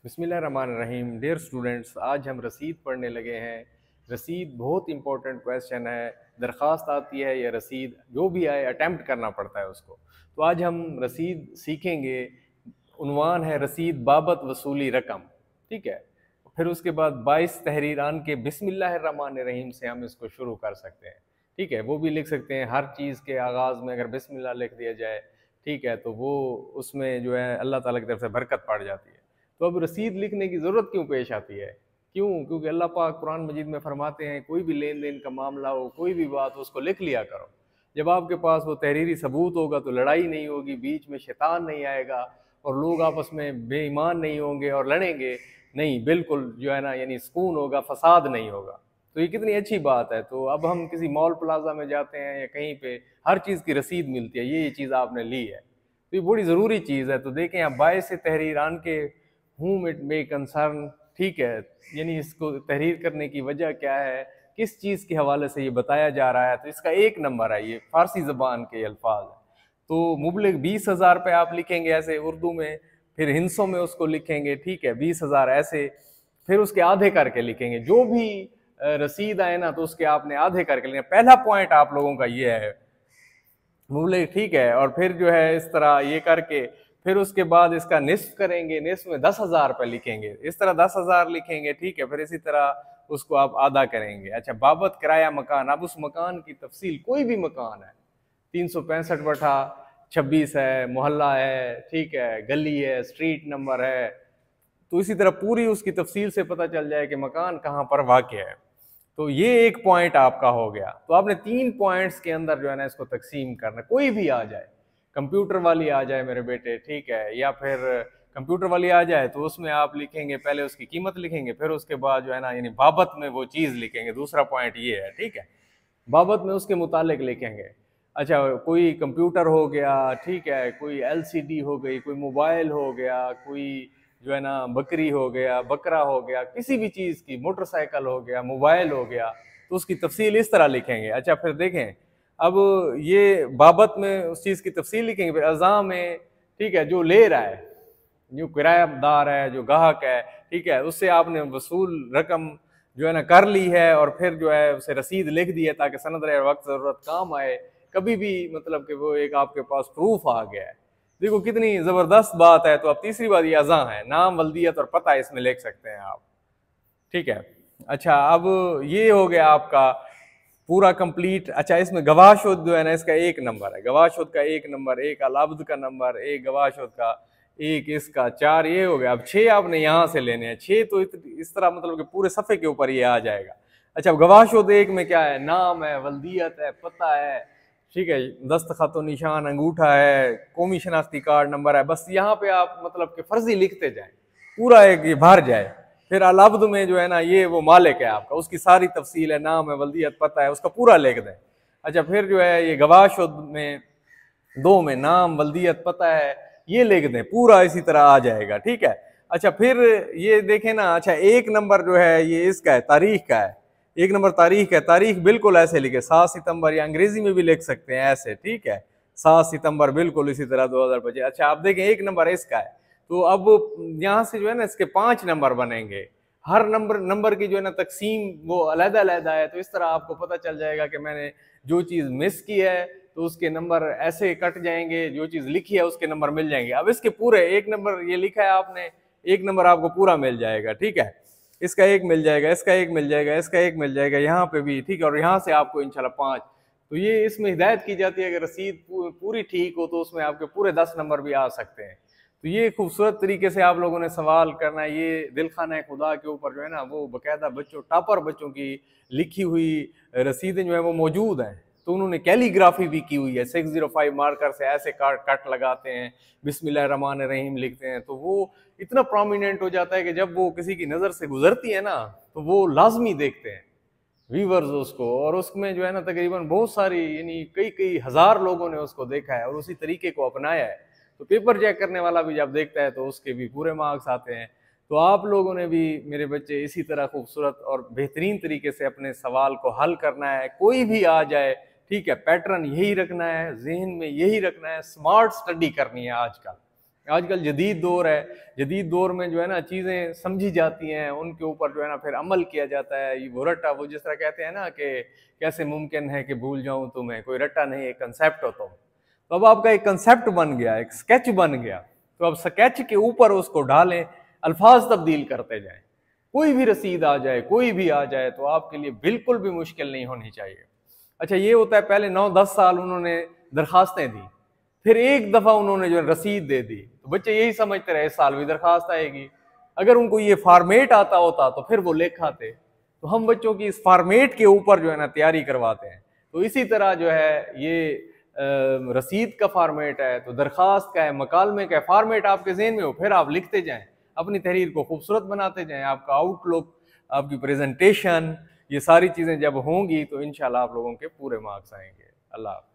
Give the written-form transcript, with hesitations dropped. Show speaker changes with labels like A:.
A: बिस्मिल्लाहिर्रहमानिर्रहीम। Dear students, आज हम रसीद पढ़ने लगे हैं। रसीद बहुत इंपॉर्टेंट क्वेश्चन है। दरख्वास्त आती है या रसीद जो भी आए अटैम्प्ट करना पड़ता है उसको। तो आज हम रसीद सीखेंगे। उन्वान है रसीद बाबत वसूली रकम, ठीक है। फिर उसके बाद 22 तहरीरान के बिस्मिल्लाहिर्रहमानिर्रहीम से हम इसको शुरू कर सकते हैं, ठीक है। वो भी लिख सकते हैं, हर चीज़ के आगाज़ में अगर बिस्मिल्लाह लिख दिया जाए, ठीक है, तो वो उसमें जो है अल्लाह ताला की तरफ से बरकत पड़ जाती है। तो अब रसीद लिखने की ज़रूरत क्यों पेश आती है? क्यों? क्योंकि अल्लाह पाक कुरान मजीद में फरमाते हैं, कोई भी लेन देन का मामला हो, कोई भी बात हो, उसको लिख लिया करो। जब आपके पास वो तहरीरी सबूत होगा तो लड़ाई नहीं होगी, बीच में शैतान नहीं आएगा और लोग आपस में बेईमान नहीं होंगे और लड़ेंगे नहीं, बिल्कुल जो है ना, यानी सुकून होगा, फसाद नहीं होगा। तो ये कितनी अच्छी बात है। तो अब हम किसी मॉल प्लाजा में जाते हैं या कहीं पे, हर चीज़ की रसीद मिलती है, ये चीज़ आपने ली है, तो ये बड़ी ज़रूरी चीज़ है। तो देखें, यहाँ बायस से तहरीरान के whom it may concern, ठीक है, यानी इसको तहरीर करने की वजह क्या है, किस चीज़ के हवाले से ये बताया जा रहा है। तो इसका 1 नंबर है, ये फारसी ज़बान के अल्फाज है। तो मुबलिग 20,000 पे आप लिखेंगे ऐसे उर्दू में, फिर हिंसों में उसको लिखेंगे, ठीक है, 20,000 ऐसे, फिर उसके आधे करके लिखेंगे। जो भी रसीद आए ना, तो उसके आपने आधे करके लिखना। पहला पॉइंट आप लोगों का ये है मुबलिग, ठीक है। और फिर जो है इस तरह ये करके, फिर उसके बाद इसका निस्फ करेंगे, निस्फ में 10,000 पे लिखेंगे, इस तरह 10,000 लिखेंगे, ठीक है। फिर इसी तरह उसको आप आधा करेंगे। अच्छा, बाबत किराया मकान, अब उस मकान की तफसील, कोई भी मकान है, 365 बटा 26 है, मोहल्ला है, ठीक है, गली है, स्ट्रीट नंबर है, तो इसी तरह पूरी उसकी तफसील से पता चल जाए कि मकान कहाँ पर वाक़ है। तो ये एक पॉइंट आपका हो गया। तो आपने 3 पॉइंट्स के अंदर जो है ना इसको तकसीम करना। कोई भी आ जाए, कंप्यूटर वाली आ जाए मेरे बेटे, ठीक है, या फिर कंप्यूटर वाली आ जाए तो उसमें आप लिखेंगे, पहले उसकी कीमत लिखेंगे, फिर उसके बाद जो है ना, यानी बाबत में वो चीज़ लिखेंगे। दूसरा पॉइंट ये है, ठीक है, बाबत में उसके मुतालिक लिखेंगे। अच्छा, कोई कंप्यूटर हो गया, ठीक है, कोई एलसीडी हो गई, कोई मोबाइल हो गया, कोई जो है ना बकरी हो गया, बकरा हो गया, किसी भी चीज़ की, मोटरसाइकिल हो गया, मोबाइल हो गया, तो उसकी तफसील इस तरह लिखेंगे। अच्छा, फिर देखें, अब ये बाबत में उस चीज़ की तफसील लिखेंगे। फिर अज़ा में, ठीक है, जो ले रहा है, जो किरायादार है, जो ग्राहक है, ठीक है, उससे आपने वसूल रकम जो है ना कर ली है, और फिर जो है उसे रसीद लिख दी है ताकि सनद रहे, वक्त ज़रूरत काम आए, कभी भी मतलब कि वो एक आपके पास प्रूफ आ गया है। देखो कितनी ज़बरदस्त बात है। तो अब तीसरी बात ये अज़ा है, नाम, वल्दियत और पता इसमें लिख सकते हैं आप, ठीक है। अच्छा, अब ये हो गया आपका पूरा कंप्लीट। अच्छा, इसमें गवाशुद जो है ना, इसका 1 नंबर है, गवाशुद का 1 नंबर, एक अलाब्द का नंबर, एक गवाशुद का, एक इसका 4, ये हो गया। अब 6 आपने यहाँ से लेने हैं। 6 तो इस तरह मतलब कि पूरे सफ़े के ऊपर ये आ जाएगा। अच्छा, गवाशुद 1 में क्या है, नाम है, वल्दियत है, पता है, ठीक है, दस्तखत व निशान, अंगूठा है, कौमी शनाख्ती कार्ड नंबर है। बस यहाँ पे आप मतलब कि फर्जी लिखते जाएं, पूरा एक ये भर जाए। फिर अलाब्द में जो है ना, ये वो मालिक है आपका, उसकी सारी तफसील है, नाम है, वल्दियत, पता है, उसका पूरा लिख दें। अच्छा, फिर जो है ये गवाशुद में 2 में नाम, वल्दियत, पता है, ये लिख दें, पूरा इसी तरह आ जाएगा, ठीक है। अच्छा, फिर ये देखें ना, अच्छा 1 नंबर जो है ये इसका है, तारीख का है। 1 नंबर तारीख है, तारीख बिल्कुल ऐसे लिखे, 7 सितंबर, या अंग्रेजी में भी लिख सकते हैं ऐसे, ठीक है, 7 सितंबर, बिल्कुल इसी तरह 2025। अच्छा, आप देखें 1 नंबर इसका है। तो अब यहाँ से जो है ना इसके 5 नंबर बनेंगे। हर नंबर की जो है ना तकसीम वो अलग-अलग है। तो इस तरह आपको पता चल जाएगा कि मैंने जो चीज़ मिस की है तो उसके नंबर ऐसे कट जाएंगे, जो चीज़ लिखी है उसके नंबर मिल जाएंगे। अब इसके पूरे 1 नंबर ये लिखा है आपने, 1 नंबर आपको पूरा मिल जाएगा, ठीक है। इसका 1 मिल जाएगा, इसका 1 मिल जाएगा, इसका 1 मिल जाएगा, यहाँ पे भी, ठीक है। और यहाँ से आपको इंशाल्लाह 5। तो ये इसमें हिदायत की जाती है कि रसीद पूरी ठीक हो तो उसमें आपके पूरे 10 नंबर भी आ सकते हैं। तो ये खूबसूरत तरीके से आप लोगों ने सवाल करना है। ये दिल खाना खुदा के ऊपर जो है ना, वो बाकायदा बच्चों, टॉपर बच्चों की लिखी हुई रसीदें जो है वो मौजूद हैं। तो उन्होंने कैलीग्राफी भी की हुई है, 605 मार्कर से ऐसे कट लगाते हैं, बिस्मिल्लाहिर्रहमानिर्रहीम लिखते हैं। तो वो इतना प्रोमिनेंट हो जाता है कि जब वो किसी की नज़र से गुजरती है ना, तो वो लाजमी देखते हैं व्यूवर्स उसको। और उसमें जो है ना तकरीबन बहुत सारी, यानी कई कई हज़ार लोगों ने उसको देखा है और उसी तरीके को अपनाया है। तो पेपर चेक करने वाला भी जब देखता है तो उसके भी पूरे मार्क्स आते हैं। तो आप लोगों ने भी मेरे बच्चे इसी तरह खूबसूरत और बेहतरीन तरीके से अपने सवाल को हल करना है। कोई भी आ जाए, ठीक है, पैटर्न यही रखना है, जहन में यही रखना है, स्मार्ट स्टडी करनी है आजकल। आजकल जदीद दौर है, जदीद दौर में जो है ना चीज़ें समझी जाती हैं, उनके ऊपर जो है ना फिर अमल किया जाता है। ये वो रट्टा, वो जिस तरह कहते हैं ना कि कैसे मुमकिन है कि भूल जाऊं तुम्हें, कोई रट्टा नहीं, एक कंसेप्ट हो तुम। तो अब आपका एक कंसेप्ट बन गया, एक स्केच बन गया, तो अब स्केच के ऊपर उसको डालें, अल्फाज तब्दील करते जाएं। कोई भी रसीद आ जाए, कोई भी आ जाए, तो आपके लिए बिल्कुल भी मुश्किल नहीं होनी चाहिए। अच्छा, ये होता है पहले 9-10 साल उन्होंने दरखास्तें दी, फिर एक दफ़ा उन्होंने जो रसीद दे दी, तो बच्चे यही समझते रहे इस साल भी दरखास्त आएगी। अगर उनको ये फार्मेट आता होता तो फिर वो लेख आते। तो हम बच्चों की इस फार्मेट के ऊपर जो है ना तैयारी करवाते हैं। तो इसी तरह जो है ये रसीद का फार्मेट है, तो दरखास्त का है, मकालमे का है, फार्मेट आपके ज़हन में हो, फिर आप लिखते जाएं, अपनी तहरीर को खूबसूरत बनाते जाएं। आपका आउटलुक, आपकी प्रेजेंटेशन, ये सारी चीज़ें जब होंगी तो इंशाल्लाह आप लोगों के पूरे मार्क्स आएंगे। अल्लाह।